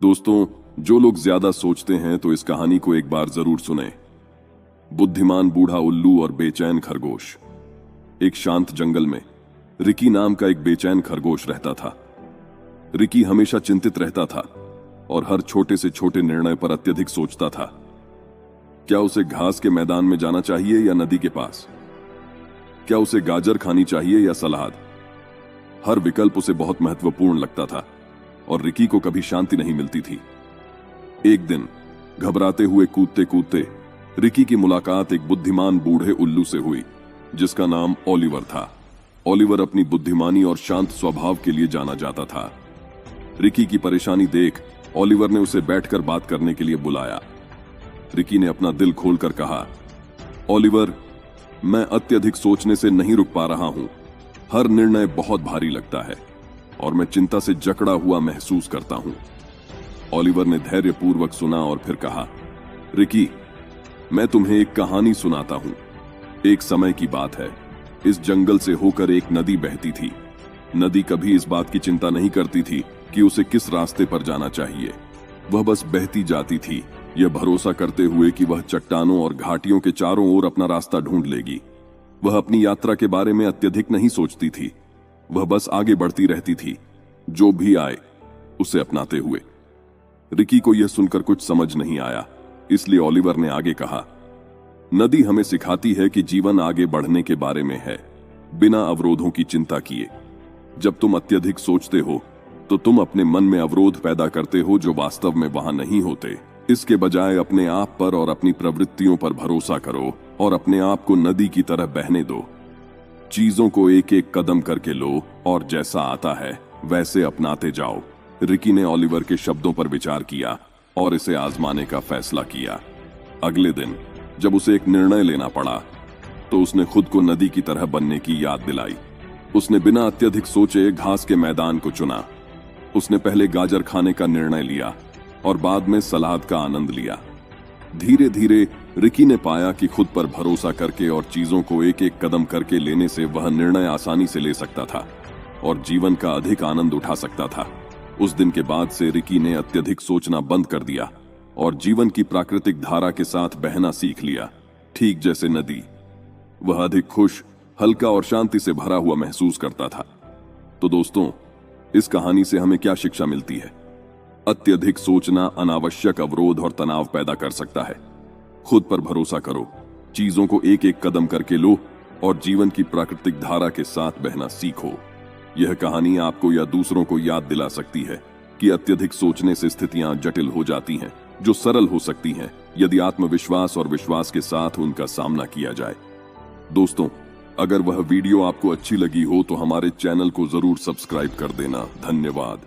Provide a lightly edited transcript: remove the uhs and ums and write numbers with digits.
दोस्तों, जो लोग ज्यादा सोचते हैं तो इस कहानी को एक बार जरूर सुने। बुद्धिमान बूढ़ा उल्लू और बेचैन खरगोश। एक शांत जंगल में रिकी नाम का एक बेचैन खरगोश रहता था। रिकी हमेशा चिंतित रहता था और हर छोटे से छोटे निर्णय पर अत्यधिक सोचता था। क्या उसे घास के मैदान में जाना चाहिए या नदी के पास? क्या उसे गाजर खानी चाहिए या सलाद? हर विकल्प उसे बहुत महत्वपूर्ण लगता था और रिकी को कभी शांति नहीं मिलती थी। एक दिन घबराते हुए कूदते कूदते रिकी की मुलाकात एक बुद्धिमान बूढ़े उल्लू से हुई जिसका नाम ओलिवर था। ओलिवर अपनी बुद्धिमानी और शांत स्वभाव के लिए जाना जाता था। रिकी की परेशानी देख ओलिवर ने उसे बैठकर बात करने के लिए बुलाया। रिकी ने अपना दिल खोलकर कहा, ओलिवर, मैं अत्यधिक सोचने से नहीं रुक पा रहा हूं। हर निर्णय बहुत भारी लगता है और मैं चिंता से जकड़ा हुआ महसूस करता हूं। ओलिवर ने धैर्यपूर्वक सुना और फिर कहा, रिकी, मैं तुम्हें एक कहानी सुनाता हूं। एक समय की बात है, इस जंगल से होकर एक नदी बहती थी। नदी कभी इस बात की चिंता नहीं करती थी कि उसे किस रास्ते पर जाना चाहिए। वह बस बहती जाती थी, यह भरोसा करते हुए कि वह चट्टानों और घाटियों के चारों ओर अपना रास्ता ढूंढ लेगी। वह अपनी यात्रा के बारे में अत्यधिक नहीं सोचती थी। वह बस आगे बढ़ती रहती थी, जो भी आए उसे अपनाते हुए। रिकी को यह सुनकर कुछ समझ नहीं आया, इसलिए ओलिवर ने आगे कहा, नदी हमें सिखाती है कि जीवन आगे बढ़ने के बारे में है, बिना अवरोधों की चिंता किए। जब तुम अत्यधिक सोचते हो तो तुम अपने मन में अवरोध पैदा करते हो जो वास्तव में वहां नहीं होते। इसके बजाय अपने आप पर और अपनी प्रवृत्तियों पर भरोसा करो और अपने आप को नदी की तरह बहने दो। चीजों को एक एक कदम करके लो और जैसा आता है वैसे अपनाते जाओ। रिकी ने ओलिवर के शब्दों पर विचार किया और इसे आजमाने का फैसला किया। अगले दिन जब उसे एक निर्णय लेना पड़ा तो उसने खुद को नदी की तरह बनने की याद दिलाई। उसने बिना अत्यधिक सोचे घास के मैदान को चुना। उसने पहले गाजर खाने का निर्णय लिया और बाद में सलाद का आनंद लिया। धीरे धीरे रिकी ने पाया कि खुद पर भरोसा करके और चीजों को एक एक कदम करके लेने से वह निर्णय आसानी से ले सकता था और जीवन का अधिक आनंद उठा सकता था। उस दिन के बाद से रिकी ने अत्यधिक सोचना बंद कर दिया और जीवन की प्राकृतिक धारा के साथ बहना सीख लिया, ठीक जैसे नदी। वह अधिक खुश, हल्का और शांति से भरा हुआ महसूस करता था। तो दोस्तों, इस कहानी से हमें क्या शिक्षा मिलती है? अत्यधिक सोचना अनावश्यक अवरोध और तनाव पैदा कर सकता है। खुद पर भरोसा करो, चीजों को एक एक कदम करके लो और जीवन की प्राकृतिक धारा के साथ बहना सीखो। यह कहानी आपको या दूसरों को याद दिला सकती है कि अत्यधिक सोचने से स्थितियां जटिल हो जाती हैं, जो सरल हो सकती हैं यदि आत्मविश्वास और विश्वास के साथ उनका सामना किया जाए। दोस्तों, अगर वह वीडियो आपको अच्छी लगी हो तो हमारे चैनल को जरूर सब्सक्राइब कर देना। धन्यवाद।